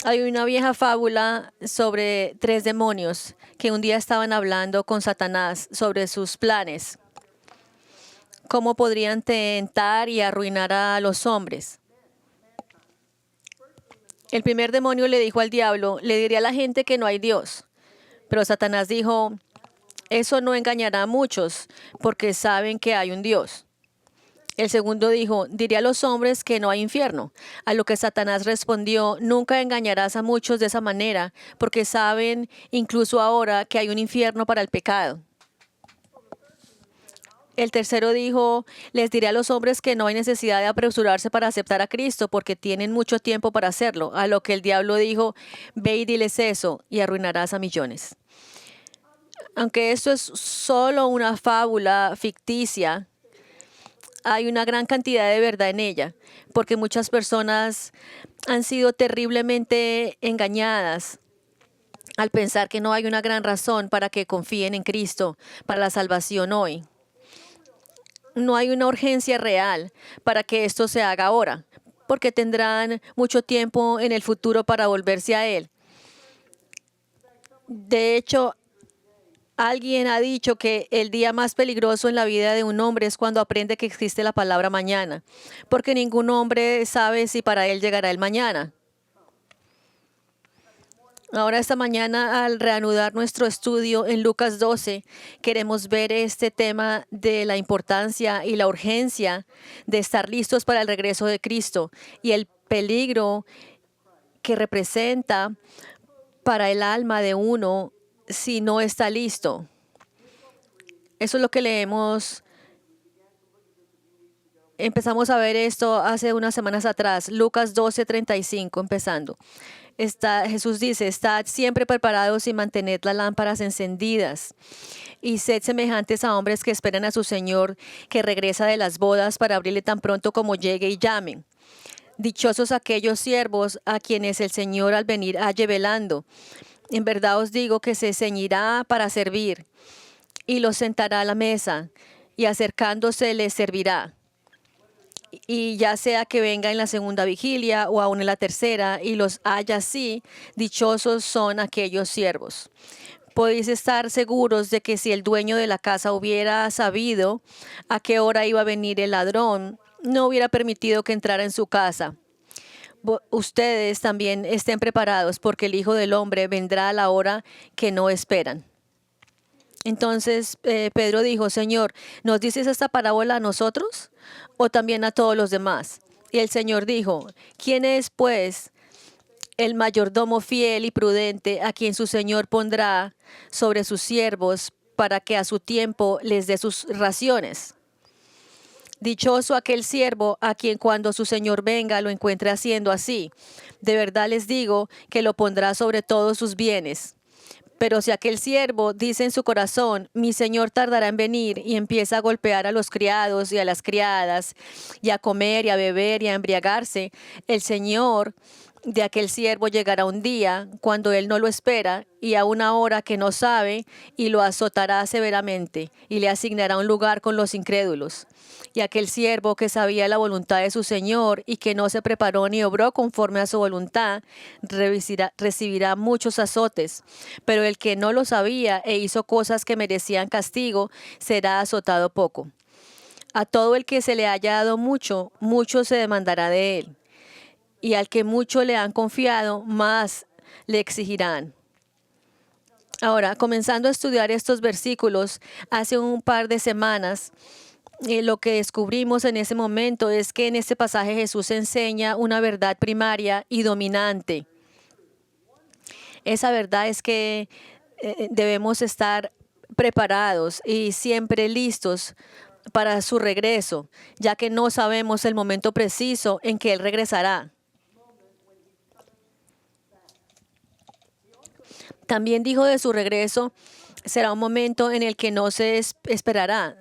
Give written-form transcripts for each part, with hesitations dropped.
Hay una vieja fábula sobre tres demonios que un día estaban hablando con Satanás sobre sus planes, cómo podrían tentar y arruinar a los hombres. El primer demonio le dijo al diablo, le diré a la gente que no hay Dios. Pero Satanás dijo, eso no engañará a muchos, porque saben que hay un Dios. El segundo dijo, diré a los hombres que no hay infierno. A lo que Satanás respondió, nunca engañarás a muchos de esa manera, porque saben incluso ahora que hay un infierno para el pecado. El tercero dijo, les diré a los hombres que no hay necesidad de apresurarse para aceptar a Cristo, porque tienen mucho tiempo para hacerlo. A lo que el diablo dijo, ve y diles eso, y arruinarás a millones. Aunque esto es solo una fábula ficticia, hay una gran cantidad de verdad en ella, porque muchas personas han sido terriblemente engañadas al pensar que no hay una gran razón para que confíen en Cristo para la salvación hoy. No hay una urgencia real para que esto se haga ahora, porque tendrán mucho tiempo en el futuro para volverse a Él. De hecho, alguien ha dicho que el día más peligroso en la vida de un hombre es cuando aprende que existe la palabra mañana, porque ningún hombre sabe si para él llegará el mañana. Ahora esta mañana, al reanudar nuestro estudio en Lucas 12, queremos ver este tema de la importancia y la urgencia de estar listos para el regreso de Cristo y el peligro que representa para el alma de uno si no está listo. Eso es lo que leemos. Empezamos a ver esto hace unas semanas atrás, Lucas 12:35, empezando. Jesús dice, estad siempre preparados y mantened las lámparas encendidas y sed semejantes a hombres que esperan a su Señor que regresa de las bodas para abrirle tan pronto como llegue y llamen. Dichosos aquellos siervos a quienes el Señor al venir halle velando. En verdad os digo que se ceñirá para servir y los sentará a la mesa y acercándose les servirá. Y ya sea que venga en la segunda vigilia o aún en la tercera y los haya así, dichosos son aquellos siervos. Podéis estar seguros de que si el dueño de la casa hubiera sabido a qué hora iba a venir el ladrón, no hubiera permitido que entrara en su casa. Ustedes también estén preparados porque el Hijo del Hombre vendrá a la hora que no esperan. Entonces Pedro dijo, Señor, ¿nos dices esta parábola a nosotros o también a todos los demás? Y el Señor dijo, ¿quién es pues el mayordomo fiel y prudente a quien su Señor pondrá sobre sus siervos para que a su tiempo les dé sus raciones? Dichoso aquel siervo a quien cuando su Señor venga lo encuentre haciendo así. De verdad les digo que lo pondrá sobre todos sus bienes. Pero si aquel siervo dice en su corazón, mi señor tardará en venir, y empieza a golpear a los criados y a las criadas, y a comer y a beber y a embriagarse, el señor de aquel siervo llegará un día cuando él no lo espera y a una hora que no sabe, y lo azotará severamente y le asignará un lugar con los incrédulos. Y aquel siervo que sabía la voluntad de su señor y que no se preparó ni obró conforme a su voluntad, recibirá muchos azotes. Pero el que no lo sabía e hizo cosas que merecían castigo, será azotado poco. A todo el que se le haya dado mucho, mucho se demandará de él. Y al que mucho le han confiado, más le exigirán. Ahora, comenzando a estudiar estos versículos, hace un par de semanas, lo que descubrimos en ese momento es que en este pasaje Jesús enseña una verdad primaria y dominante. Esa verdad es que debemos estar preparados y siempre listos para su regreso, ya que no sabemos el momento preciso en que Él regresará. También dijo de su regreso, será un momento en el que no se esperará.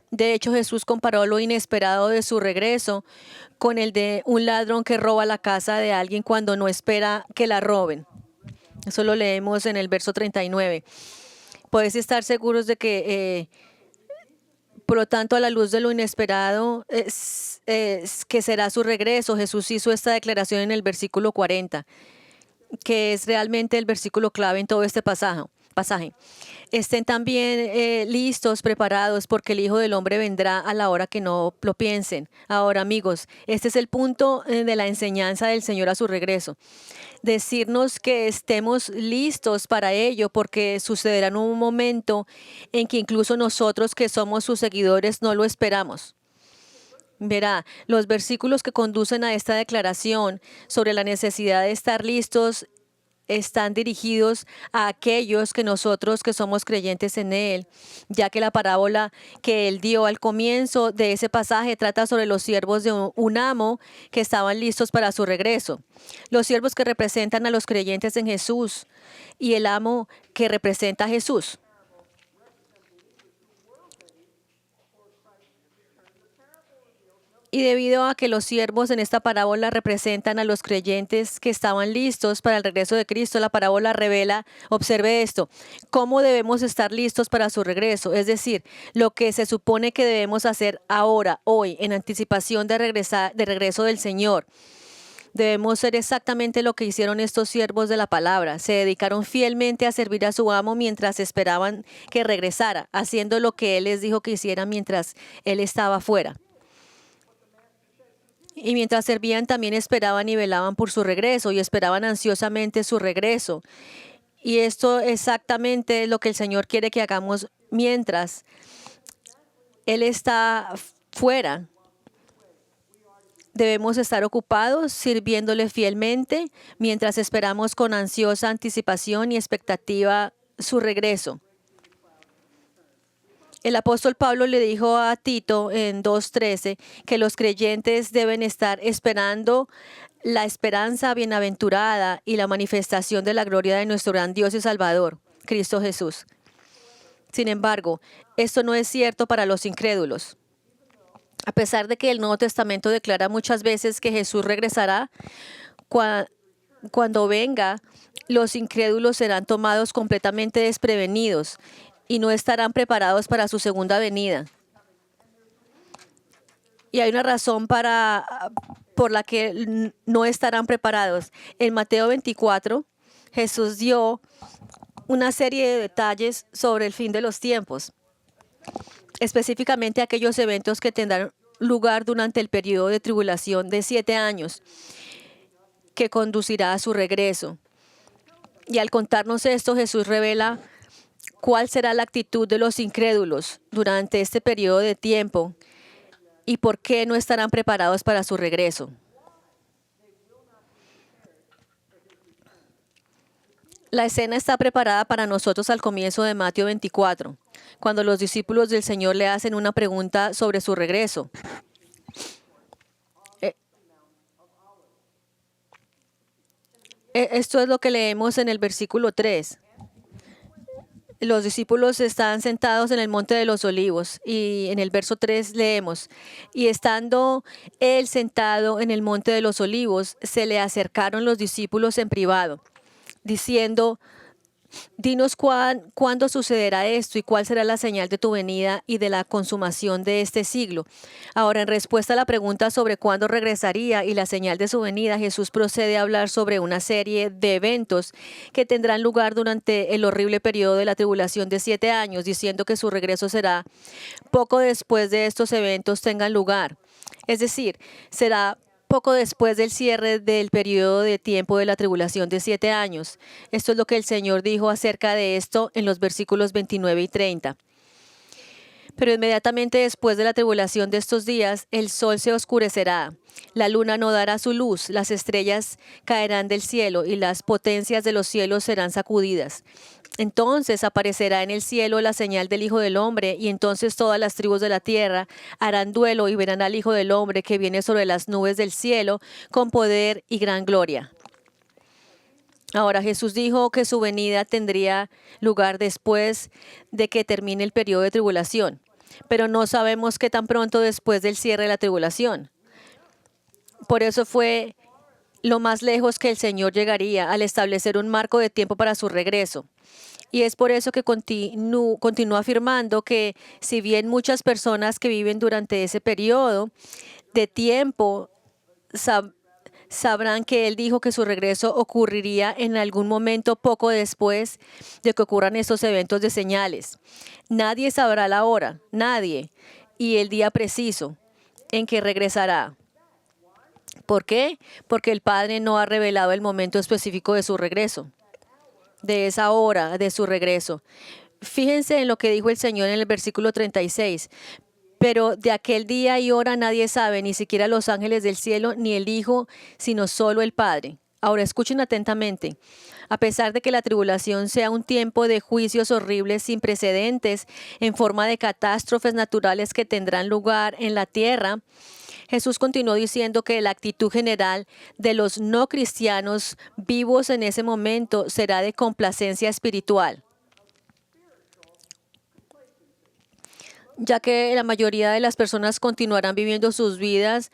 De hecho, Jesús comparó lo inesperado de su regreso con el de un ladrón que roba la casa de alguien cuando no espera que la roben. Eso lo leemos en el verso 39. Puedes estar seguros de que, por lo tanto, a la luz de lo inesperado, que será su regreso. Jesús hizo esta declaración en el versículo 40, que es realmente el versículo clave en todo este pasaje. Estén también listos, preparados, porque el Hijo del Hombre vendrá a la hora que no lo piensen. Ahora, amigos, este es el punto de la enseñanza del Señor a su regreso. Decirnos que estemos listos para ello, porque sucederá en un momento en que incluso nosotros que somos sus seguidores no lo esperamos. Verá, los versículos que conducen a esta declaración sobre la necesidad de estar listos están dirigidos a aquellos que nosotros que somos creyentes en Él, ya que la parábola que Él dio al comienzo de ese pasaje trata sobre los siervos de un amo que estaban listos para su regreso. Los siervos que representan a los creyentes en Jesús y el amo que representa a Jesús. Y debido a que los siervos en esta parábola representan a los creyentes que estaban listos para el regreso de Cristo, la parábola revela, observe esto, cómo debemos estar listos para su regreso. Es decir, lo que se supone que debemos hacer ahora, hoy, en anticipación de regreso del Señor. Debemos ser exactamente lo que hicieron estos siervos de la palabra. Se dedicaron fielmente a servir a su amo mientras esperaban que regresara, haciendo lo que Él les dijo que hicieran mientras Él estaba fuera. Y mientras servían también esperaban y velaban por su regreso y esperaban ansiosamente su regreso. Y esto exactamente es lo que el Señor quiere que hagamos mientras Él está fuera. Debemos estar ocupados sirviéndole fielmente mientras esperamos con ansiosa anticipación y expectativa su regreso. El apóstol Pablo le dijo a Tito en 2:13 que los creyentes deben estar esperando la esperanza bienaventurada y la manifestación de la gloria de nuestro gran Dios y Salvador, Cristo Jesús. Sin embargo, esto no es cierto para los incrédulos. A pesar de que el Nuevo Testamento declara muchas veces que Jesús regresará, cuando venga, los incrédulos serán tomados completamente desprevenidos y no estarán preparados para su segunda venida. Y hay una razón por la que no estarán preparados. En Mateo 24, Jesús dio una serie de detalles sobre el fin de los tiempos, específicamente aquellos eventos que tendrán lugar durante el periodo de tribulación de 7 años, que conducirá a su regreso. Y al contarnos esto, Jesús revela cuál será la actitud de los incrédulos durante este periodo de tiempo y por qué no estarán preparados para su regreso. La escena está preparada para nosotros al comienzo de Mateo 24, cuando los discípulos del Señor le hacen una pregunta sobre su regreso. Esto es lo que leemos en el versículo 3. Los discípulos están sentados en el Monte de los Olivos y en el verso 3 leemos, y estando él sentado en el Monte de los Olivos, se le acercaron los discípulos en privado, diciendo, dinos cuándo sucederá esto y cuál será la señal de tu venida y de la consumación de este siglo. Ahora, en respuesta a la pregunta sobre cuándo regresaría y la señal de su venida, Jesús procede a hablar sobre una serie de eventos que tendrán lugar durante el horrible periodo de la tribulación de 7 años, diciendo que su regreso será poco después de estos eventos tengan lugar. Es decir, será poco después del cierre del periodo de tiempo de la tribulación de 7 años. Esto es lo que el Señor dijo acerca de esto en los versículos 29 y 30. Pero inmediatamente después de la tribulación de estos días, el sol se oscurecerá, la luna no dará su luz, las estrellas caerán del cielo y las potencias de los cielos serán sacudidas. Entonces aparecerá en el cielo la señal del Hijo del Hombre, y entonces todas las tribus de la tierra harán duelo y verán al Hijo del Hombre que viene sobre las nubes del cielo con poder y gran gloria. Ahora, Jesús dijo que su venida tendría lugar después de que termine el periodo de tribulación, pero no sabemos qué tan pronto después del cierre de la tribulación. Por eso fue lo más lejos que el Señor llegaría al establecer un marco de tiempo para su regreso. Y es por eso que continúa afirmando que si bien muchas personas que viven durante ese periodo de tiempo sabrán que Él dijo que su regreso ocurriría en algún momento poco después de que ocurran estos eventos de señales. Nadie sabrá la hora, nadie, y el día preciso en que regresará. ¿Por qué? Porque el Padre no ha revelado el momento específico de su regreso, de esa hora de su regreso. Fíjense en lo que dijo el Señor en el versículo 36. Pero de aquel día y hora nadie sabe, ni siquiera los ángeles del cielo, ni el Hijo, sino solo el Padre. Ahora escuchen atentamente. A pesar de que la tribulación sea un tiempo de juicios horribles sin precedentes en forma de catástrofes naturales que tendrán lugar en la tierra, Jesús continuó diciendo que la actitud general de los no cristianos vivos en ese momento será de complacencia espiritual, ya que la mayoría de las personas continuarán viviendo sus vidas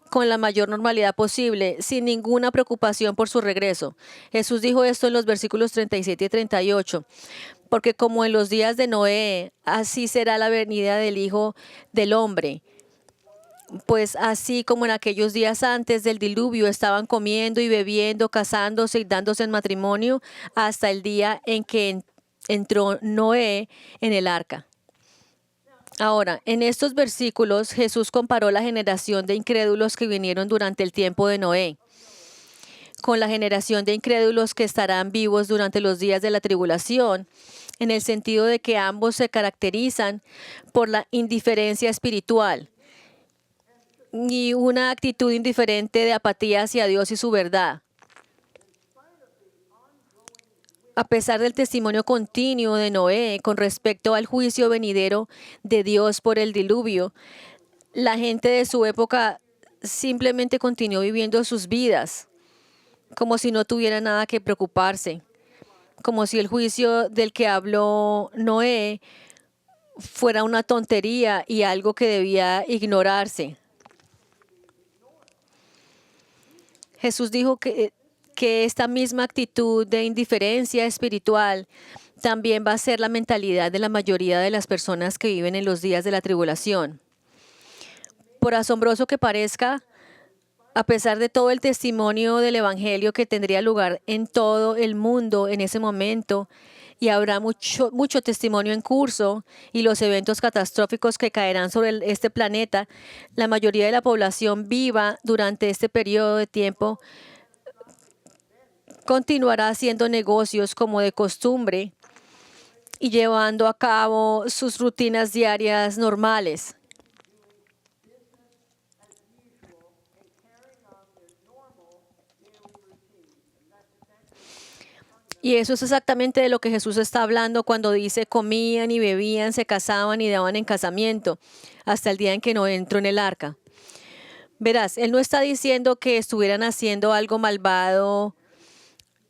con la mayor normalidad posible, sin ninguna preocupación por su regreso. Jesús dijo esto en los versículos 37 y 38, porque como en los días de Noé, así será la venida del Hijo del Hombre. Pues así como en aquellos días antes del diluvio estaban comiendo y bebiendo, casándose y dándose en matrimonio, hasta el día en que entró Noé en el arca. Ahora, en estos versículos Jesús comparó la generación de incrédulos que vinieron durante el tiempo de Noé con la generación de incrédulos que estarán vivos durante los días de la tribulación, en el sentido de que ambos se caracterizan por la indiferencia espiritual y una actitud indiferente de apatía hacia Dios y su verdad. A pesar del testimonio continuo de Noé con respecto al juicio venidero de Dios por el diluvio, la gente de su época simplemente continuó viviendo sus vidas como si no tuviera nada que preocuparse, como si el juicio del que habló Noé fuera una tontería y algo que debía ignorarse. Jesús dijo que esta misma actitud de indiferencia espiritual también va a ser la mentalidad de la mayoría de las personas que viven en los días de la tribulación. Por asombroso que parezca, a pesar de todo el testimonio del Evangelio que tendría lugar en todo el mundo en ese momento, y habrá mucho testimonio en curso, y los eventos catastróficos que caerán sobre este planeta, la mayoría de la población viva durante este periodo de tiempo continuará haciendo negocios como de costumbre y llevando a cabo sus rutinas diarias normales. Y eso es exactamente de lo que Jesús está hablando cuando dice comían y bebían, se casaban y daban en casamiento, hasta el día en que no entró en el arca. Verás, Él no está diciendo que estuvieran haciendo algo malvado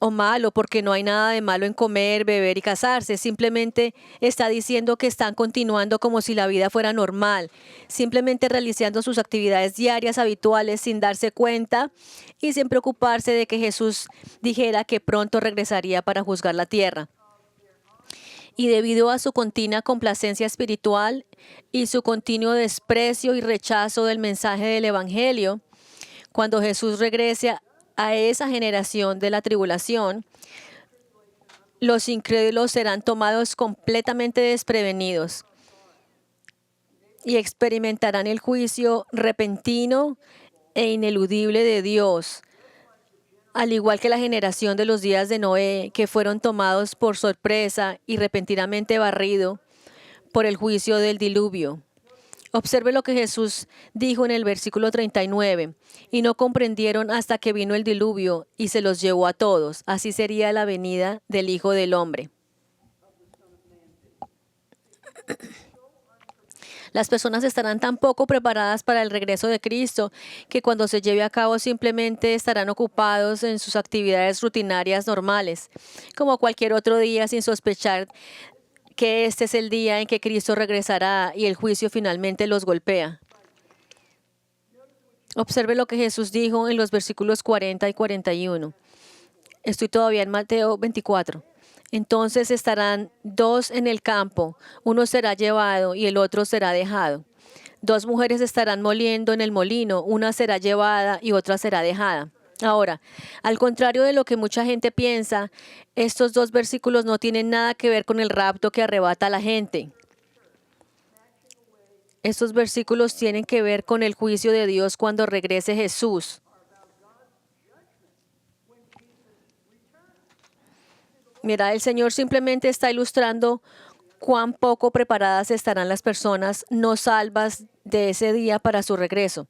o malo, porque no hay nada de malo en comer, beber y casarse. Simplemente está diciendo que están continuando como si la vida fuera normal, simplemente realizando sus actividades diarias habituales sin darse cuenta y sin preocuparse de que Jesús dijera que pronto regresaría para juzgar la tierra. Y debido a su continua complacencia espiritual y su continuo desprecio y rechazo del mensaje del Evangelio, cuando Jesús regrese a esa generación de la tribulación, los incrédulos serán tomados completamente desprevenidos y experimentarán el juicio repentino e ineludible de Dios, al igual que la generación de los días de Noé, que fueron tomados por sorpresa y repentinamente barrido por el juicio del diluvio. Observe lo que Jesús dijo en el versículo 39. Y no comprendieron hasta que vino el diluvio y se los llevó a todos. Así sería la venida del Hijo del Hombre. Las personas estarán tan poco preparadas para el regreso de Cristo que cuando se lleve a cabo simplemente estarán ocupados en sus actividades rutinarias normales, como cualquier otro día, sin sospechar que este es el día en que Cristo regresará y el juicio finalmente los golpea. Observe lo que Jesús dijo en los versículos 40 y 41. Estoy todavía en Mateo 24. Entonces estarán dos en el campo, uno será llevado y el otro será dejado. Dos mujeres estarán moliendo en el molino, una será llevada y otra será dejada. Ahora, al contrario de lo que mucha gente piensa, estos dos versículos no tienen nada que ver con el rapto que arrebata a la gente. Estos versículos tienen que ver con el juicio de Dios cuando regrese Jesús. Mira, el Señor simplemente está ilustrando cuán poco preparadas estarán las personas no salvas de ese día para su regreso.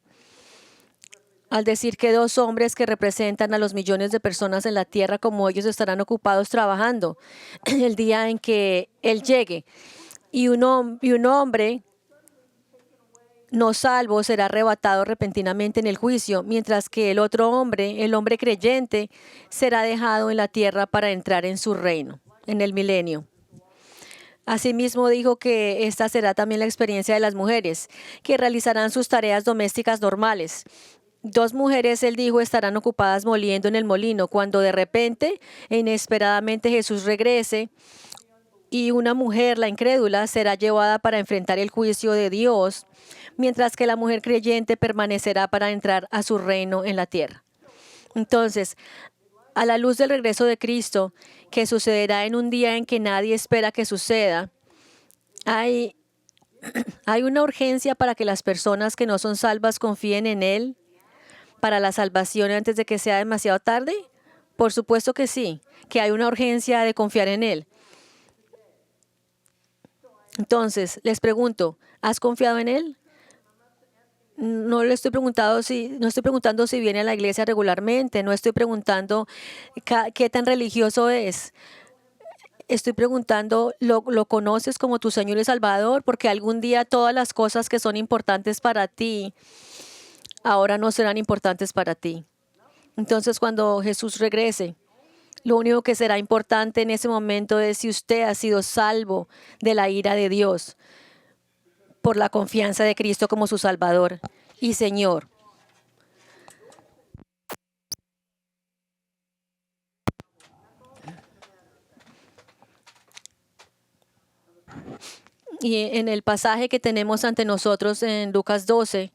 Al decir que dos hombres que representan a los millones de personas en la tierra como ellos estarán ocupados trabajando el día en que Él llegue. Y un hombre no salvo, será arrebatado repentinamente en el juicio, mientras que el otro hombre, el hombre creyente, será dejado en la tierra para entrar en su reino, en el milenio. Asimismo dijo que esta será también la experiencia de las mujeres, que realizarán sus tareas domésticas normales. Dos mujeres, él dijo, estarán ocupadas moliendo en el molino, cuando de repente e inesperadamente Jesús regrese y una mujer, la incrédula, será llevada para enfrentar el juicio de Dios, mientras que la mujer creyente permanecerá para entrar a su reino en la tierra. Entonces, a la luz del regreso de Cristo, que sucederá en un día en que nadie espera que suceda, hay una urgencia para que las personas que no son salvas confíen en Él para la salvación antes de que sea demasiado tarde. Por supuesto que sí, que hay una urgencia de confiar en Él. Entonces, les pregunto, ¿has confiado en Él? No estoy preguntando si viene a la iglesia regularmente, no estoy preguntando qué tan religioso es. Estoy preguntando, ¿lo conoces como tu Señor y Salvador? Porque algún día todas las cosas que son importantes para ti, ahora no serán importantes para ti. Entonces, cuando Jesús regrese, lo único que será importante en ese momento es si usted ha sido salvo de la ira de Dios por la confianza de Cristo como su Salvador y Señor. Y en el pasaje que tenemos ante nosotros en Lucas 12,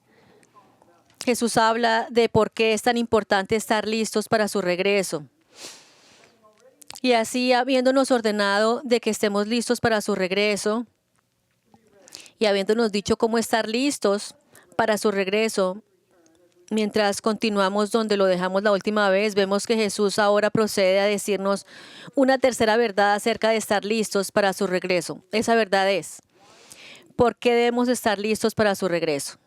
Jesús habla de por qué es tan importante estar listos para su regreso. Y así, habiéndonos ordenado de que estemos listos para su regreso y habiéndonos dicho cómo estar listos para su regreso, mientras continuamos donde lo dejamos la última vez, vemos que Jesús ahora procede a decirnos una tercera verdad acerca de estar listos para su regreso. Esa verdad es, ¿por qué debemos estar listos para su regreso?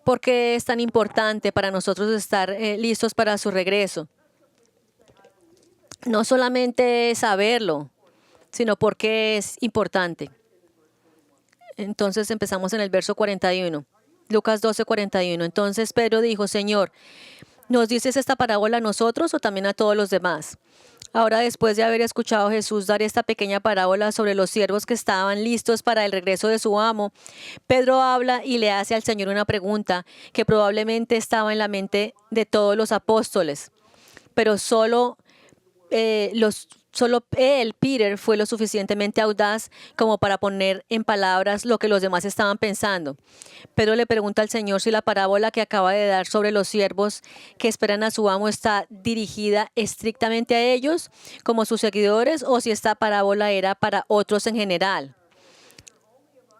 ¿Por qué es tan importante para nosotros estar listos para su regreso? No solamente saberlo, sino porque es importante. Entonces empezamos en el verso 41. Lucas 12, 41. Entonces Pedro dijo, Señor, ¿nos dices esta parábola a nosotros o también a todos los demás? Ahora, después de haber escuchado a Jesús dar esta pequeña parábola sobre los siervos que estaban listos para el regreso de su amo, Pedro habla y le hace al Señor una pregunta que probablemente estaba en la mente de todos los apóstoles, pero solo él, Peter, fue lo suficientemente audaz como para poner en palabras lo que los demás estaban pensando. Pedro le pregunta al Señor si la parábola que acaba de dar sobre los siervos que esperan a su amo está dirigida estrictamente a ellos como sus seguidores o si esta parábola era para otros en general.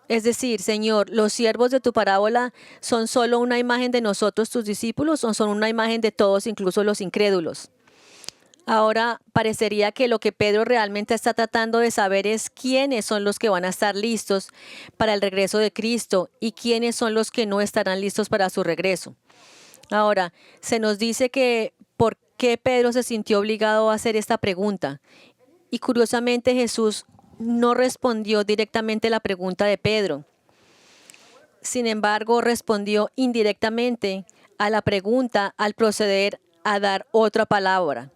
Es decir, Señor, ¿los siervos de tu parábola son solo una imagen de nosotros, tus discípulos, o son una imagen de todos, incluso los incrédulos? Ahora parecería que lo que Pedro realmente está tratando de saber es quiénes son los que van a estar listos para el regreso de Cristo y quiénes son los que no estarán listos para su regreso. Ahora, se nos dice que por qué Pedro se sintió obligado a hacer esta pregunta. Y curiosamente Jesús no respondió directamente la pregunta de Pedro. Sin embargo, respondió indirectamente a la pregunta al proceder a dar otra palabra,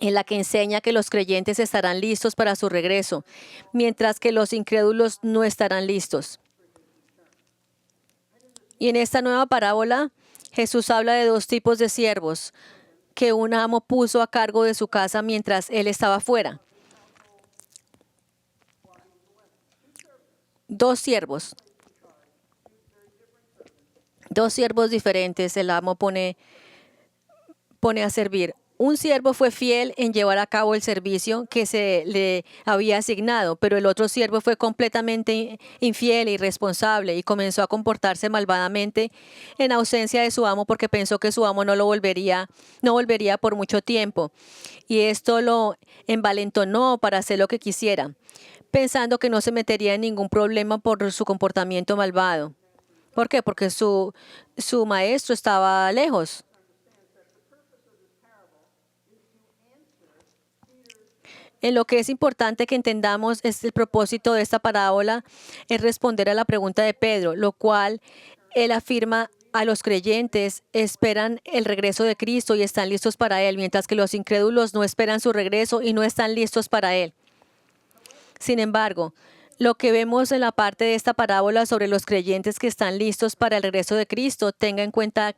en la que enseña que los creyentes estarán listos para su regreso, mientras que los incrédulos no estarán listos. Y en esta nueva parábola, Jesús habla de dos tipos de siervos que un amo puso a cargo de su casa mientras él estaba fuera. Dos siervos. Dos siervos diferentes el amo pone a servir. Un siervo fue fiel en llevar a cabo el servicio que se le había asignado, pero el otro siervo fue completamente infiel e irresponsable y comenzó a comportarse malvadamente en ausencia de su amo porque pensó que su amo no volvería por mucho tiempo. Y esto lo envalentonó para hacer lo que quisiera, pensando que no se metería en ningún problema por su comportamiento malvado. ¿Por qué? Porque su maestro estaba lejos. En lo que es importante que entendamos es el propósito de esta parábola es responder a la pregunta de Pedro, lo cual él afirma a los creyentes esperan el regreso de Cristo y están listos para él, mientras que los incrédulos no esperan su regreso y no están listos para él. Sin embargo, lo que vemos en la parte de esta parábola sobre los creyentes que están listos para el regreso de Cristo, tenga en cuenta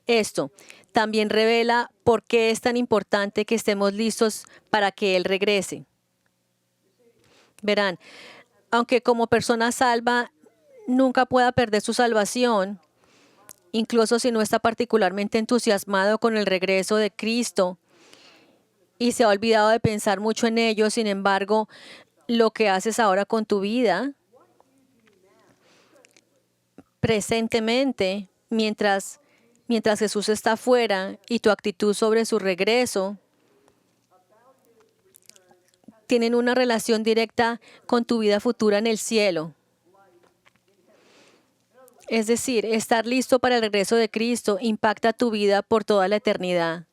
esto. También revela por qué es tan importante que estemos listos para que Él regrese. Verán, aunque como persona salva nunca pueda perder su salvación, incluso si no está particularmente entusiasmado con el regreso de Cristo y se ha olvidado de pensar mucho en ello, sin embargo, lo que haces ahora con tu vida, presentemente, mientras Jesús está afuera y tu actitud sobre su regreso, tienen una relación directa con tu vida futura en el cielo. Es decir, estar listo para el regreso de Cristo impacta tu vida por toda la eternidad.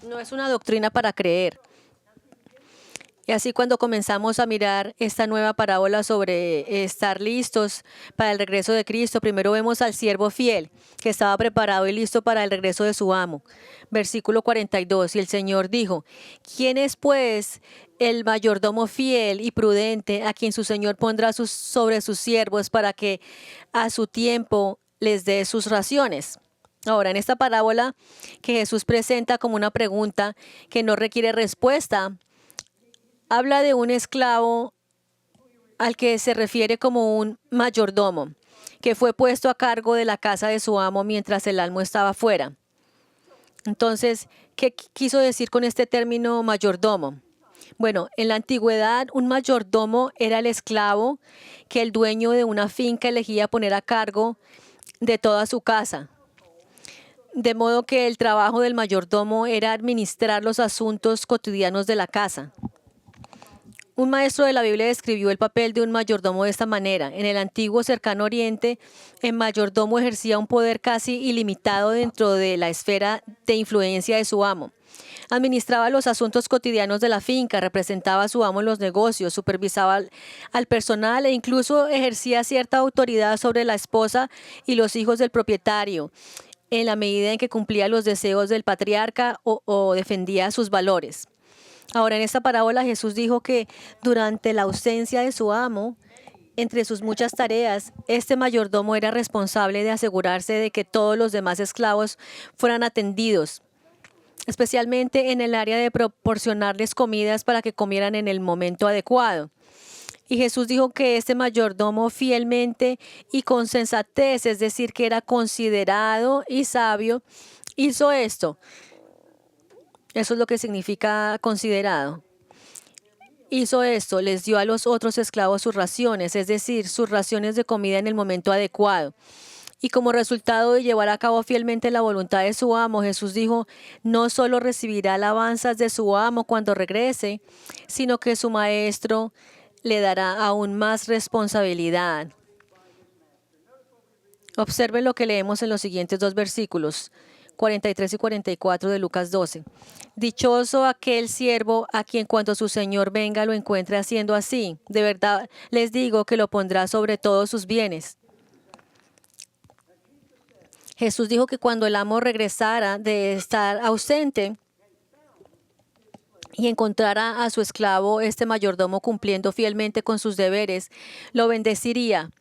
No es una doctrina para creer. Y así cuando comenzamos a mirar esta nueva parábola sobre estar listos para el regreso de Cristo, primero vemos al siervo fiel que estaba preparado y listo para el regreso de su amo. Versículo 42, y el Señor dijo, ¿quién es pues el mayordomo fiel y prudente a quien su Señor pondrá sobre sus siervos para que a su tiempo les dé sus raciones? Ahora, en esta parábola que Jesús presenta como una pregunta que no requiere respuesta, habla de un esclavo al que se refiere como un mayordomo, que fue puesto a cargo de la casa de su amo mientras el amo estaba fuera. Entonces, ¿qué quiso decir con este término mayordomo? Bueno, en la antigüedad un mayordomo era el esclavo que el dueño de una finca elegía poner a cargo de toda su casa. De modo que el trabajo del mayordomo era administrar los asuntos cotidianos de la casa. Un maestro de la Biblia describió el papel de un mayordomo de esta manera. En el antiguo cercano oriente, el mayordomo ejercía un poder casi ilimitado dentro de la esfera de influencia de su amo. Administraba los asuntos cotidianos de la finca, representaba a su amo en los negocios, supervisaba al personal e incluso ejercía cierta autoridad sobre la esposa y los hijos del propietario, en la medida en que cumplía los deseos del patriarca o defendía sus valores. Ahora, en esta parábola Jesús dijo que durante la ausencia de su amo, entre sus muchas tareas, este mayordomo era responsable de asegurarse de que todos los demás esclavos fueran atendidos, especialmente en el área de proporcionarles comidas para que comieran en el momento adecuado. Y Jesús dijo que este mayordomo fielmente y con sensatez, es decir, que era considerado y sabio, hizo esto. Eso es lo que significa considerado. Hizo esto, les dio a los otros esclavos sus raciones, es decir, sus raciones de comida en el momento adecuado. Y como resultado de llevar a cabo fielmente la voluntad de su amo, Jesús dijo, no solo recibirá alabanzas de su amo cuando regrese, sino que su maestro le dará aún más responsabilidad. Observen lo que leemos en los siguientes dos versículos, 43 y 44 de Lucas 12. Dichoso aquel siervo a quien cuando su señor venga lo encuentre haciendo así. De verdad les digo que lo pondrá sobre todos sus bienes. Jesús dijo que cuando el amo regresara de estar ausente y encontrara a su esclavo, este mayordomo cumpliendo fielmente con sus deberes, lo bendeciría.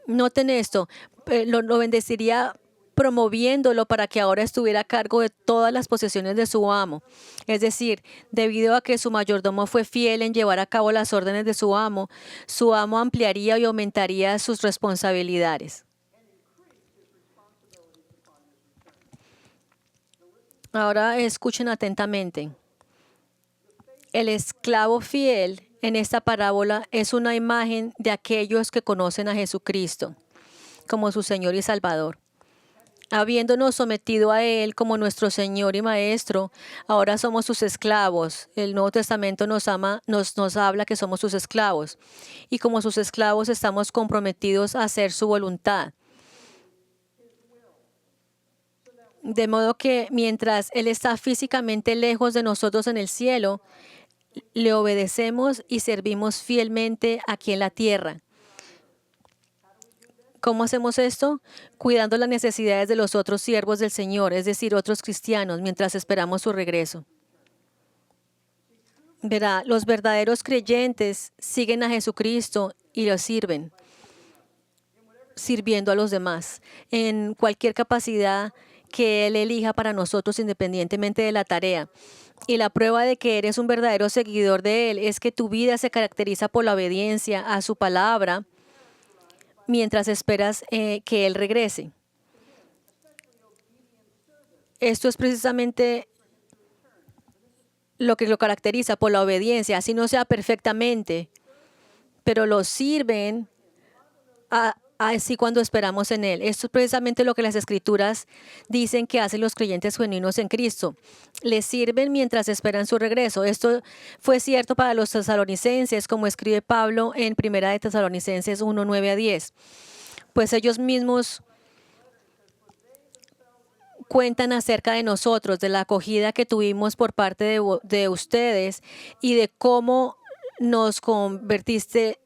Noten esto, lo bendeciría promoviéndolo para que ahora estuviera a cargo de todas las posesiones de su amo. Es decir, debido a que su mayordomo fue fiel en llevar a cabo las órdenes de su amo ampliaría y aumentaría sus responsabilidades. Ahora escuchen atentamente. El esclavo fiel en esta parábola es una imagen de aquellos que conocen a Jesucristo como su Señor y Salvador. Habiéndonos sometido a Él como nuestro Señor y Maestro, ahora somos sus esclavos. El Nuevo Testamento nos habla que somos sus esclavos. Y como sus esclavos estamos comprometidos a hacer su voluntad. De modo que mientras Él está físicamente lejos de nosotros en el cielo, le obedecemos y servimos fielmente aquí en la tierra. ¿Cómo hacemos esto? Cuidando las necesidades de los otros siervos del Señor, es decir, otros cristianos, mientras esperamos su regreso. Verá, los verdaderos creyentes siguen a Jesucristo y lo sirven, sirviendo a los demás en cualquier capacidad que Él elija para nosotros, independientemente de la tarea. Y la prueba de que eres un verdadero seguidor de Él es que tu vida se caracteriza por la obediencia a su palabra mientras esperas que Él regrese. Esto es precisamente lo que lo caracteriza por la obediencia, así no sea perfectamente, pero lo sirven así cuando esperamos en Él. Esto es precisamente lo que las Escrituras dicen que hacen los creyentes genuinos en Cristo. Les sirven mientras esperan su regreso. Esto fue cierto para los tesalonicenses, como escribe Pablo en 1 de Tesalonicenses 1, 9 a 10. Pues ellos mismos cuentan acerca de nosotros, de la acogida que tuvimos por parte de ustedes y de cómo nos convertiste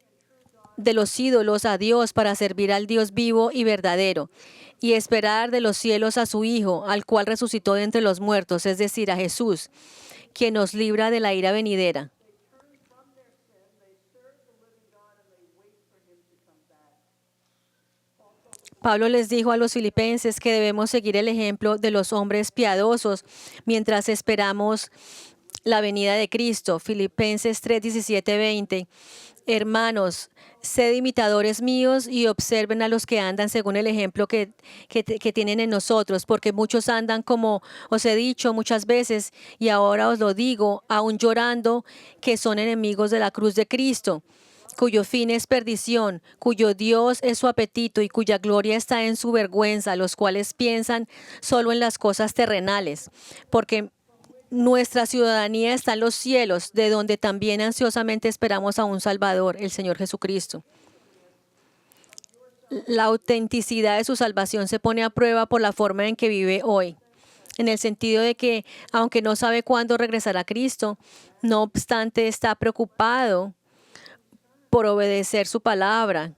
de los ídolos a Dios para servir al Dios vivo y verdadero y esperar de los cielos a su Hijo, al cual resucitó de entre los muertos, es decir, a Jesús, quien nos libra de la ira venidera. Pablo les dijo a los filipenses que debemos seguir el ejemplo de los hombres piadosos mientras esperamos la venida de Cristo. Filipenses 3, 17, 20. Hermanos, sed imitadores míos y observen a los que andan según el ejemplo que tienen en nosotros, porque muchos andan como os he dicho muchas veces, y ahora os lo digo, aún llorando, que son enemigos de la cruz de Cristo, cuyo fin es perdición, cuyo Dios es su apetito y cuya gloria está en su vergüenza, los cuales piensan solo en las cosas terrenales, porque nuestra ciudadanía está en los cielos, de donde también ansiosamente esperamos a un Salvador, el Señor Jesucristo. La autenticidad de su salvación se pone a prueba por la forma en que vive hoy, en el sentido de que, aunque no sabe cuándo regresará Cristo, no obstante está preocupado por obedecer su palabra,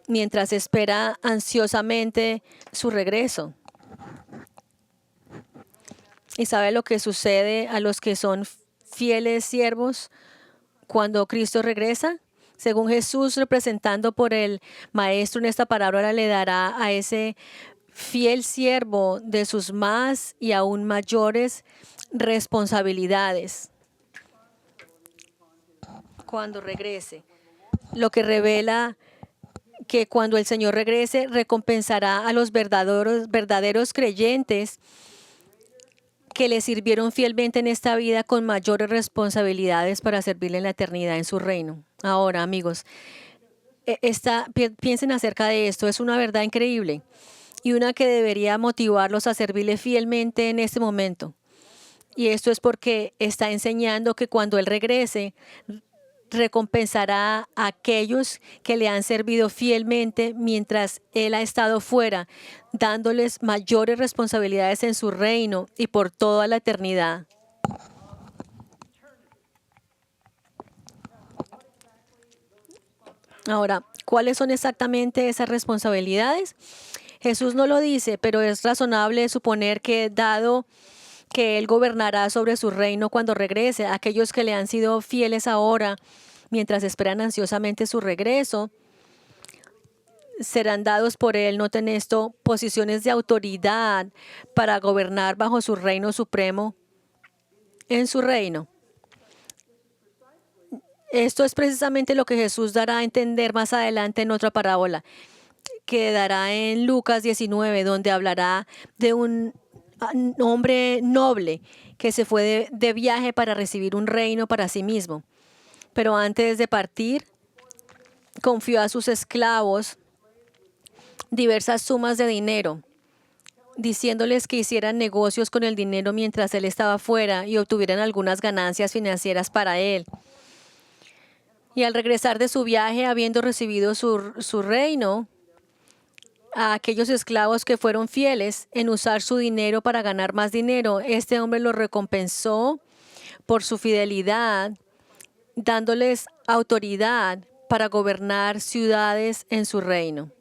mientras espera ansiosamente su regreso. ¿Y sabe lo que sucede a los que son fieles siervos cuando Cristo regresa? Según Jesús, representando por el Maestro en esta parábola, le dará a ese fiel siervo de sus más y aún mayores responsabilidades cuando regrese. Lo que revela que cuando el Señor regrese, recompensará a los verdaderos creyentes que le sirvieron fielmente en esta vida con mayores responsabilidades para servirle en la eternidad en su reino. Ahora, amigos, piensen acerca de esto. Es una verdad increíble y una que debería motivarlos a servirle fielmente en este momento. Y esto es porque está enseñando que cuando Él regrese, recompensará a aquellos que le han servido fielmente mientras Él ha estado fuera, dándoles mayores responsabilidades en su reino y por toda la eternidad. Ahora, ¿cuáles son exactamente esas responsabilidades? Jesús no lo dice, pero es razonable suponer que dado que Él gobernará sobre su reino cuando regrese, aquellos que le han sido fieles ahora, mientras esperan ansiosamente su regreso, serán dados por él, noten esto, posiciones de autoridad para gobernar bajo su reino supremo en su reino. Esto es precisamente lo que Jesús dará a entender más adelante en otra parábola, que dará en Lucas 19, donde hablará de un hombre noble que se fue de viaje para recibir un reino para sí mismo. Pero antes de partir, confió a sus esclavos diversas sumas de dinero, diciéndoles que hicieran negocios con el dinero mientras él estaba fuera y obtuvieran algunas ganancias financieras para él. Y al regresar de su viaje, habiendo recibido su reino, a aquellos esclavos que fueron fieles en usar su dinero para ganar más dinero, este hombre los recompensó por su fidelidad, dándoles autoridad para gobernar ciudades en su reino.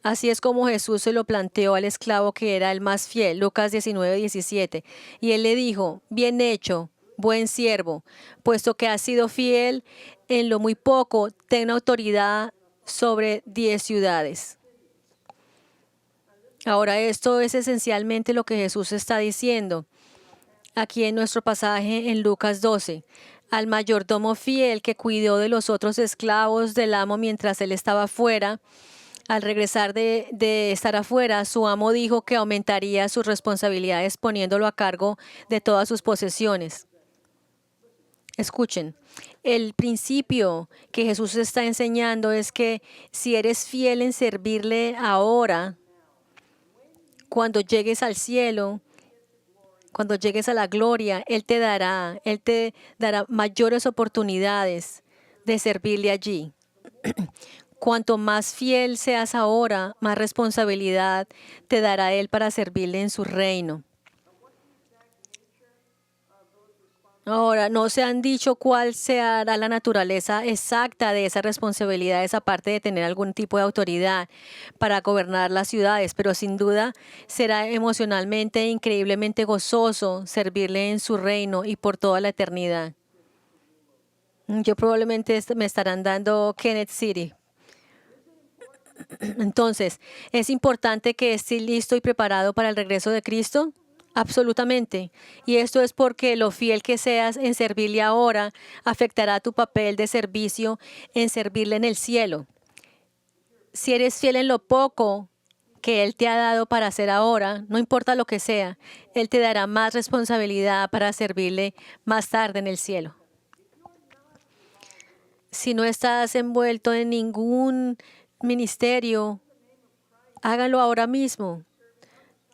Así es como Jesús se lo planteó al esclavo que era el más fiel, Lucas 19:17. Y él le dijo, bien hecho, buen siervo, puesto que has sido fiel en lo muy poco, ten autoridad sobre 10 ciudades. Ahora, esto es esencialmente lo que Jesús está diciendo aquí en nuestro pasaje en Lucas 12. Al mayordomo fiel que cuidó de los otros esclavos del amo mientras él estaba fuera, al regresar de estar afuera, su amo dijo que aumentaría sus responsabilidades poniéndolo a cargo de todas sus posesiones. Escuchen, el principio que Jesús está enseñando es que si eres fiel en servirle ahora, cuando llegues al cielo, cuando llegues a la gloria, Él te dará mayores oportunidades de servirle allí. Cuanto más fiel seas ahora, más responsabilidad te dará Él para servirle en su reino. Ahora, no se han dicho cuál será la naturaleza exacta de esa responsabilidad, esa parte de tener algún tipo de autoridad para gobernar las ciudades, pero sin duda será emocionalmente e increíblemente gozoso servirle en su reino y por toda la eternidad. Yo probablemente me estarán dando Kenneth City. Entonces, ¿es importante que estés listo y preparado para el regreso de Cristo? Absolutamente. Y esto es porque lo fiel que seas en servirle ahora afectará tu papel de servicio en servirle en el cielo. Si eres fiel en lo poco que Él te ha dado para hacer ahora, no importa lo que sea, Él te dará más responsabilidad para servirle más tarde en el cielo. Si no estás envuelto en ningún ministerio, hágalo ahora mismo,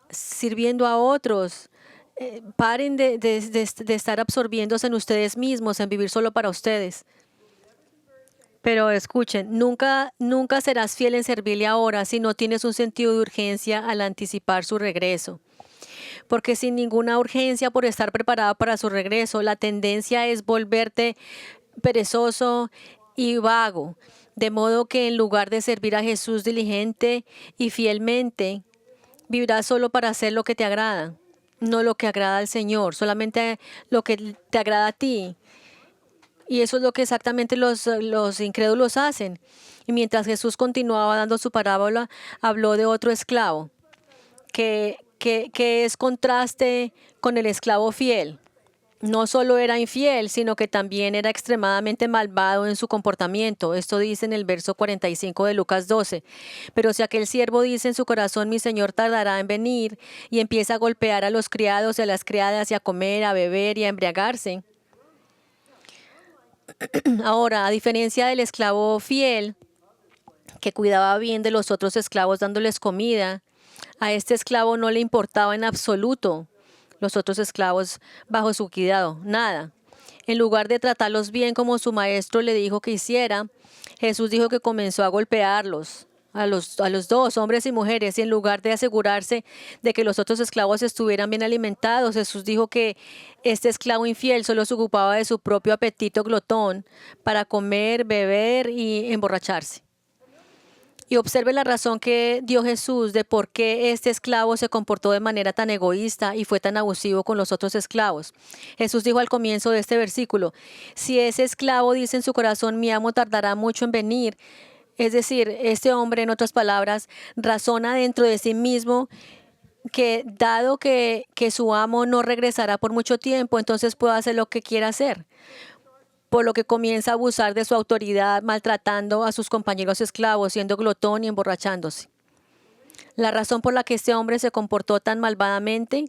sirviendo a otros. Paren de estar absorbiéndose en ustedes mismos, en vivir solo para ustedes. Pero escuchen, nunca serás fiel en servirle ahora si no tienes un sentido de urgencia al anticipar su regreso. Porque sin ninguna urgencia por estar preparado para su regreso, la tendencia es volverte perezoso y vago. De modo que en lugar de servir a Jesús diligente y fielmente, vivirás solo para hacer lo que te agrada, no lo que agrada al Señor, solamente lo que te agrada a ti. Y eso es lo que exactamente los incrédulos hacen. Y mientras Jesús continuaba dando su parábola, habló de otro esclavo, que es contraste con el esclavo fiel. No solo era infiel, sino que también era extremadamente malvado en su comportamiento. Esto dice en el verso 45 de Lucas 12. Pero si aquel siervo dice en su corazón, mi señor tardará en venir, y empieza a golpear a los criados y a las criadas y a comer, a beber y a embriagarse. Ahora, a diferencia del esclavo fiel, que cuidaba bien de los otros esclavos dándoles comida, a este esclavo no le importaba en absoluto los otros esclavos bajo su cuidado, nada. En lugar de tratarlos bien como su maestro le dijo que hiciera, Jesús dijo que comenzó a golpearlos, a los dos, hombres y mujeres, y en lugar de asegurarse de que los otros esclavos estuvieran bien alimentados, Jesús dijo que este esclavo infiel solo se ocupaba de su propio apetito glotón para comer, beber y emborracharse. Y observe la razón que dio Jesús de por qué este esclavo se comportó de manera tan egoísta y fue tan abusivo con los otros esclavos. Jesús dijo al comienzo de este versículo, si ese esclavo dice en su corazón, mi amo tardará mucho en venir, Es decir, este hombre, en otras palabras, razona dentro de sí mismo que dado que su amo no regresará por mucho tiempo, entonces puede hacer lo que quiera hacer. Por lo que comienza a abusar de su autoridad, maltratando a sus compañeros esclavos, siendo glotón y emborrachándose. La razón por la que este hombre se comportó tan malvadamente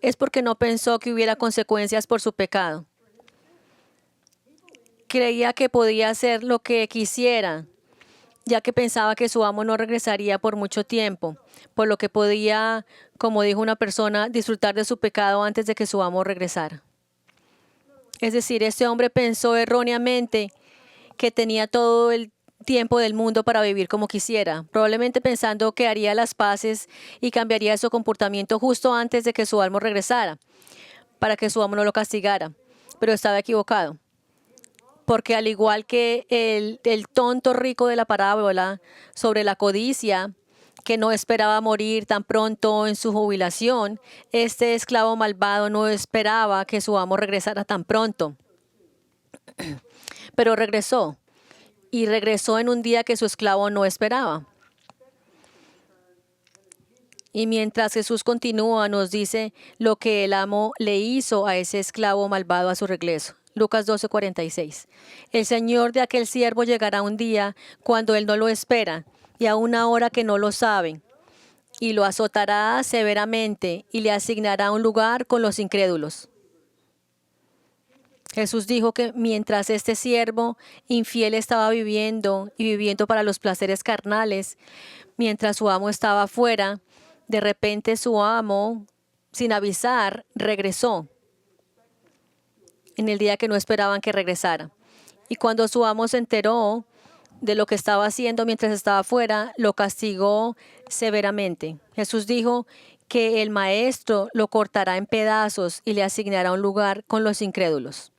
es porque no pensó que hubiera consecuencias por su pecado. Creía que podía hacer lo que quisiera, ya que pensaba que su amo no regresaría por mucho tiempo, por lo que podía, como dijo una persona, disfrutar de su pecado antes de que su amo regresara. Es decir, este hombre pensó erróneamente que tenía todo el tiempo del mundo para vivir como quisiera, probablemente pensando que haría las paces y cambiaría su comportamiento justo antes de que su amo regresara, para que su amo no lo castigara. Pero estaba equivocado, porque al igual que el tonto rico de la parábola sobre la codicia, que no esperaba morir tan pronto en su jubilación, este esclavo malvado no esperaba que su amo regresara tan pronto, pero regresó. Y regresó en un día que su esclavo no esperaba. Y mientras Jesús continúa, nos dice lo que el amo le hizo a ese esclavo malvado a su regreso. Lucas 12:46. El señor de aquel siervo llegará un día cuando él no lo espera y a una hora que no lo sabe, y lo azotará severamente y le asignará un lugar con los incrédulos. Jesús dijo que mientras este siervo infiel estaba viviendo y viviendo para los placeres carnales, mientras su amo estaba afuera, de repente su amo, sin avisar, regresó en el día que no esperaban que regresara. Y cuando su amo se enteró de lo que estaba haciendo mientras estaba afuera, lo castigó severamente. Jesús dijo que el maestro lo cortará en pedazos y le asignará un lugar con los incrédulos.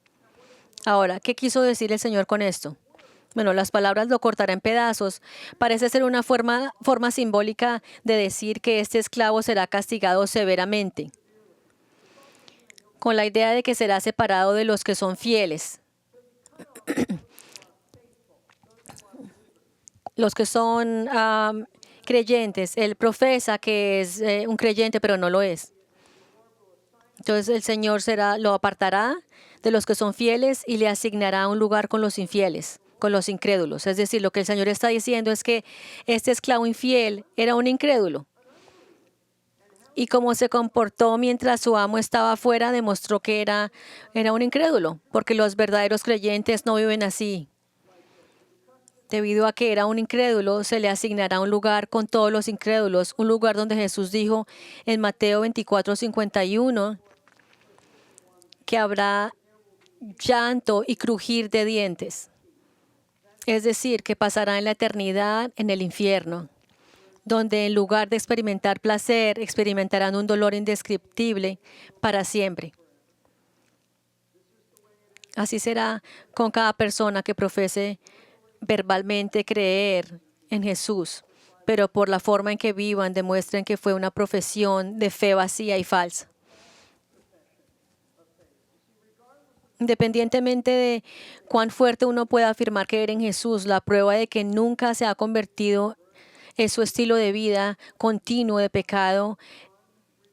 Ahora, ¿qué quiso decir el Señor con esto? Bueno, las palabras lo cortará en pedazos. Parece ser una forma simbólica de decir que este esclavo será castigado severamente, con la idea de que será separado de los que son fieles, los que son creyentes. Él profesa que es un creyente, pero no lo es. Entonces el Señor lo apartará de los que son fieles y le asignará un lugar con los infieles, con los incrédulos. Es decir, lo que el Señor está diciendo es que este esclavo infiel era un incrédulo. Y como se comportó mientras su amo estaba afuera, demostró que era un incrédulo, porque los verdaderos creyentes no viven así. Debido a que era un incrédulo, se le asignará un lugar con todos los incrédulos, un lugar donde Jesús dijo en Mateo 24:51 que habrá llanto y crujir de dientes. Es decir, que pasará en la eternidad en el infierno, donde en lugar de experimentar placer, experimentarán un dolor indescriptible para siempre. Así será con cada persona que profese verbalmente creer en Jesús, pero por la forma en que vivan demuestren que fue una profesión de fe vacía y falsa. Independientemente de cuán fuerte uno pueda afirmar creer en Jesús, la prueba de que nunca se ha convertido es su estilo de vida continuo de pecado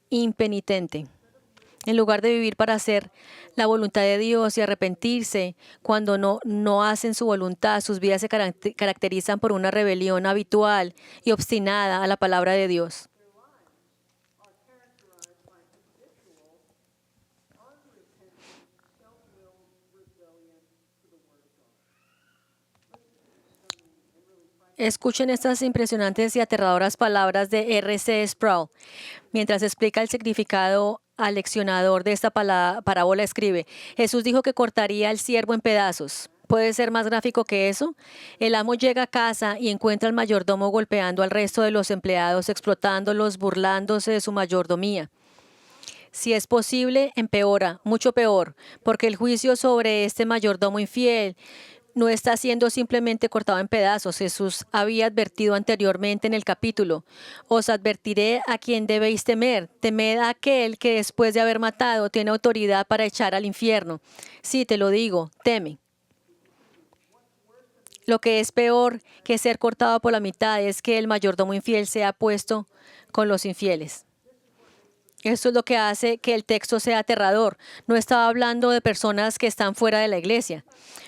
impenitente. En lugar de vivir para hacer la voluntad de Dios y arrepentirse cuando no hacen su voluntad, sus vidas se caracterizan por una rebelión habitual y obstinada a la palabra de Dios. Escuchen estas impresionantes y aterradoras palabras de R.C. Sproul. Mientras explica el significado al leccionador de esta parábola, escribe: Jesús dijo que cortaría al siervo en pedazos. ¿Puede ser más gráfico que eso? El amo llega a casa y encuentra al mayordomo golpeando al resto de los empleados, explotándolos, burlándose de su mayordomía. Si es posible, empeora, mucho peor, porque el juicio sobre este mayordomo infiel no está siendo simplemente cortado en pedazos. Jesús había advertido anteriormente en el capítulo: os advertiré a quien debéis temer. Temed a aquel que después de haber matado tiene autoridad para echar al infierno. Sí, te lo digo, teme. Lo que es peor que ser cortado por la mitad es que el mayordomo infiel sea puesto con los infieles. Esto es lo que hace que el texto sea aterrador. No estaba hablando de personas que están fuera de la iglesia.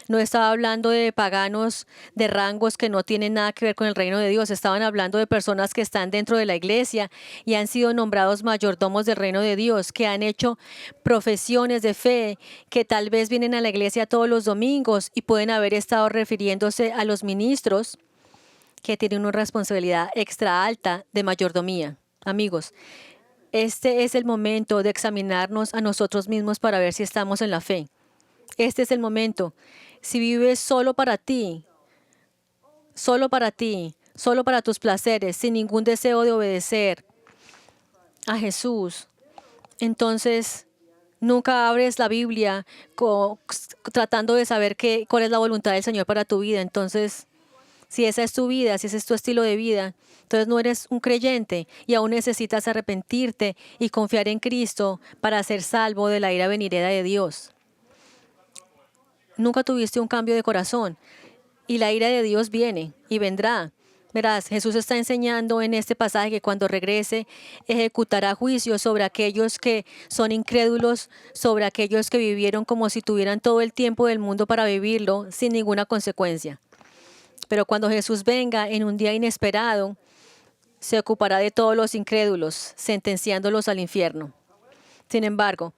No estaba hablando de paganos de rangos que no tienen nada que ver con el reino de Dios. Estaban hablando de personas que están dentro de la iglesia y han sido nombrados mayordomos del reino de Dios, que han hecho profesiones de fe, que tal vez vienen a la iglesia todos los domingos y pueden haber estado refiriéndose a los ministros que tienen una responsabilidad extra alta de mayordomía. Amigos, este es el momento de examinarnos a nosotros mismos para ver si estamos en la fe. Este es el momento. Si vives solo para ti, solo para tus placeres, sin ningún deseo de obedecer a Jesús, entonces nunca abres la Biblia tratando de saber cuál es la voluntad del Señor para tu vida. Entonces, si esa es tu vida, si ese es tu estilo de vida, entonces no eres un creyente y aún necesitas arrepentirte y confiar en Cristo para ser salvo de la ira venidera de Dios. Nunca tuviste un cambio de corazón y la ira de Dios viene y vendrá. Verás, Jesús está enseñando en este pasaje que cuando regrese ejecutará juicio sobre aquellos que son incrédulos, sobre aquellos que vivieron como si tuvieran todo el tiempo del mundo para vivirlo sin ninguna consecuencia. Pero cuando Jesús venga en un día inesperado, se ocupará de todos los incrédulos, sentenciándolos al infierno. Sin embargo,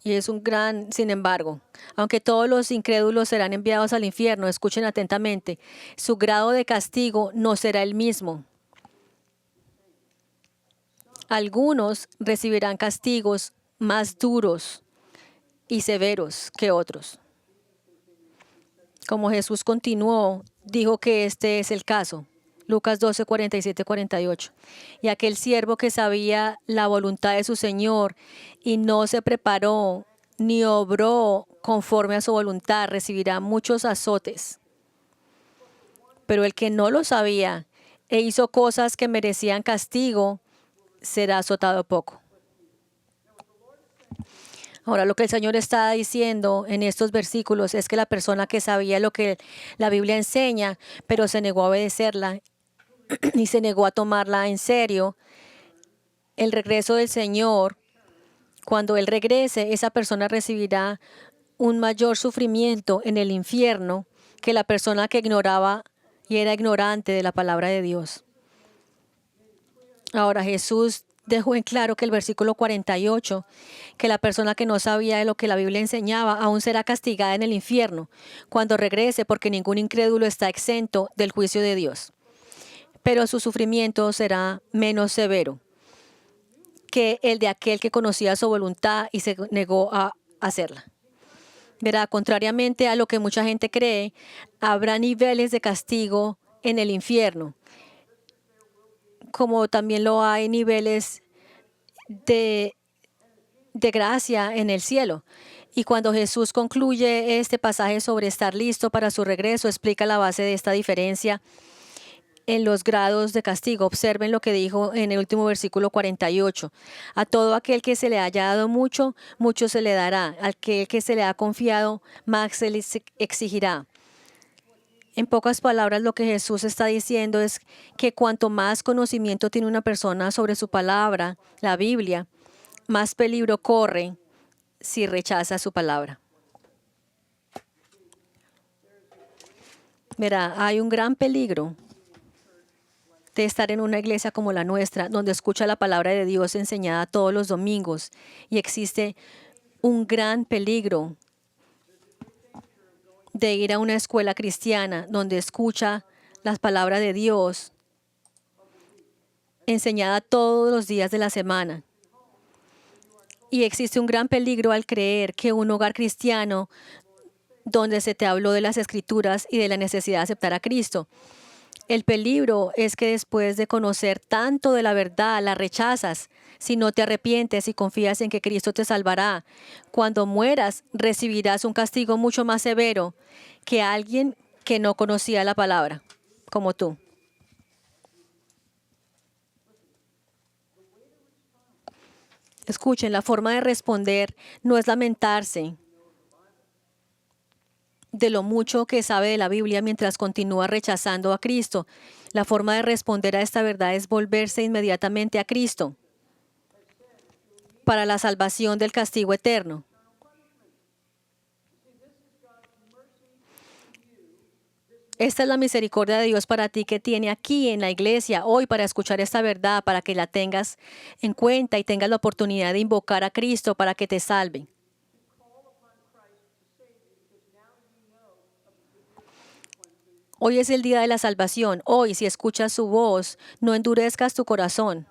y es un gran sin embargo, aunque todos los incrédulos serán enviados al infierno, escuchen atentamente, su grado de castigo no será el mismo. Algunos recibirán castigos más duros y severos que otros. Como Jesús continuó, dijo que este es el caso. Lucas 12, 47, 48. Y aquel siervo que sabía la voluntad de su Señor y no se preparó ni obró conforme a su voluntad, recibirá muchos azotes. Pero el que no lo sabía e hizo cosas que merecían castigo, será azotado poco. Ahora, lo que el Señor está diciendo en estos versículos es que la persona que sabía lo que la Biblia enseña, pero se negó a obedecerla y se negó a tomarla en serio, el regreso del Señor, cuando Él regrese, esa persona recibirá un mayor sufrimiento en el infierno que la persona que ignoraba y era ignorante de la palabra de Dios. Ahora Jesús dejó en claro que el versículo 48, que la persona que no sabía de lo que la Biblia enseñaba aún será castigada en el infierno cuando regrese, porque ningún incrédulo está exento del juicio de Dios. Pero su sufrimiento será menos severo que el de aquel que conocía su voluntad y se negó a hacerla. Verá, contrariamente a lo que mucha gente cree, habrá niveles de castigo en el infierno, como también lo hay niveles de gracia en el cielo. Y cuando Jesús concluye este pasaje sobre estar listo para su regreso, explica la base de esta diferencia en los grados de castigo. Observen lo que dijo en el último versículo 48. A todo aquel que se le haya dado mucho, mucho se le dará. Al que se le ha confiado, más se le exigirá. En pocas palabras, lo que Jesús está diciendo es que cuanto más conocimiento tiene una persona sobre su palabra, la Biblia, más peligro corre si rechaza su palabra. Verá, hay un gran peligro de estar en una iglesia como la nuestra, donde escucha la palabra de Dios enseñada todos los domingos, y existe un gran peligro de ir a una escuela cristiana donde escucha las palabras de Dios enseñada todos los días de la semana. Y existe un gran peligro al creer que un hogar cristiano donde se te habló de las Escrituras y de la necesidad de aceptar a Cristo. El peligro es que después de conocer tanto de la verdad, la rechazas. Si no te arrepientes y confías en que Cristo te salvará, cuando mueras recibirás un castigo mucho más severo que alguien que no conocía la palabra, como tú. Escuchen, la forma de responder no es lamentarse de lo mucho que sabe de la Biblia mientras continúa rechazando a Cristo. La forma de responder a esta verdad es volverse inmediatamente a Cristo para la salvación del castigo eterno. Esta es la misericordia de Dios para ti que tiene aquí en la iglesia hoy para escuchar esta verdad, para que la tengas en cuenta y tengas la oportunidad de invocar a Cristo para que te salve. Hoy es el día de la salvación. Hoy, si escuchas su voz, no endurezcas tu corazón.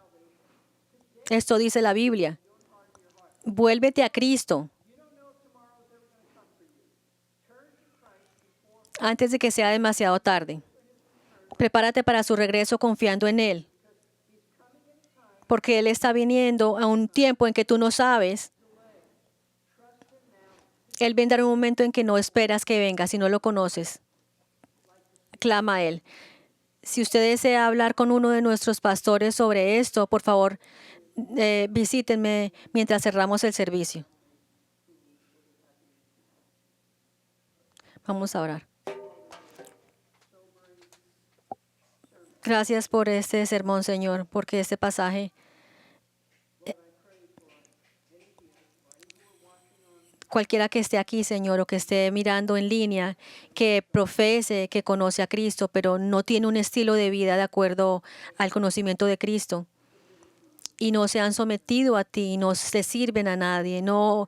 Esto dice la Biblia. Vuélvete a Cristo antes de que sea demasiado tarde. Prepárate para su regreso confiando en Él, porque Él está viniendo a un tiempo en que tú no sabes. Él vendrá en un momento en que no esperas que venga si no lo conoces. Clama a Él. Si usted desea hablar con uno de nuestros pastores sobre esto, por favor, visítenme mientras cerramos el servicio. Vamos a orar. Gracias por este sermón, Señor, porque este pasaje, cualquiera que esté aquí, Señor, o que esté mirando en línea, que profese que conoce a Cristo, pero no tiene un estilo de vida de acuerdo al conocimiento de Cristo, y no se han sometido a ti, no se sirven a nadie, no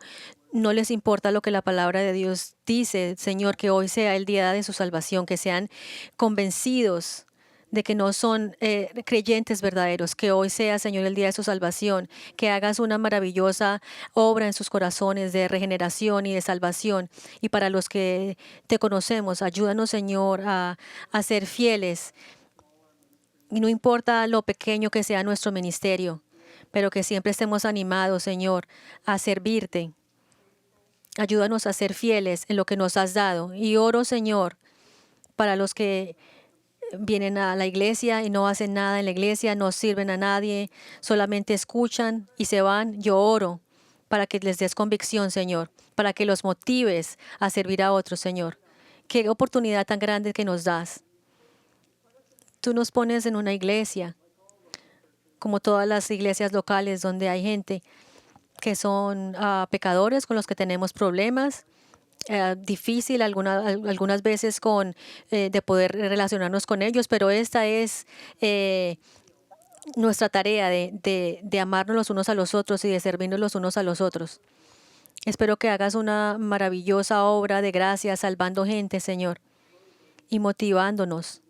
les importa lo que la palabra de Dios dice, Señor, que hoy sea el día de su salvación, que sean convencidos de que no son creyentes verdaderos, que hoy sea, Señor, el día de su salvación, que hagas una maravillosa obra en sus corazones de regeneración y de salvación. Y para los que te conocemos, ayúdanos, Señor, a ser fieles. Y no importa lo pequeño que sea nuestro ministerio, pero que siempre estemos animados, Señor, a servirte. Ayúdanos a ser fieles en lo que nos has dado. Y oro, Señor, para los que vienen a la iglesia y no hacen nada en la iglesia, no sirven a nadie, solamente escuchan y se van. Yo oro para que les des convicción, Señor, para que los motives a servir a otros, Señor. Qué oportunidad tan grande que nos das. Tú nos pones en una iglesia, como todas las iglesias locales donde hay gente que son pecadores con los que tenemos problemas. Difícil algunas veces de poder relacionarnos con ellos, pero esta es nuestra tarea de amarnos los unos a los otros y de servirnos los unos a los otros. Espero que hagas una maravillosa obra de gracia salvando gente, Señor, y motivándonos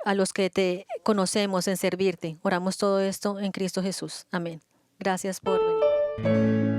a los que te conocemos en servirte. Oramos todo esto en Cristo Jesús. Amén. Gracias por venir.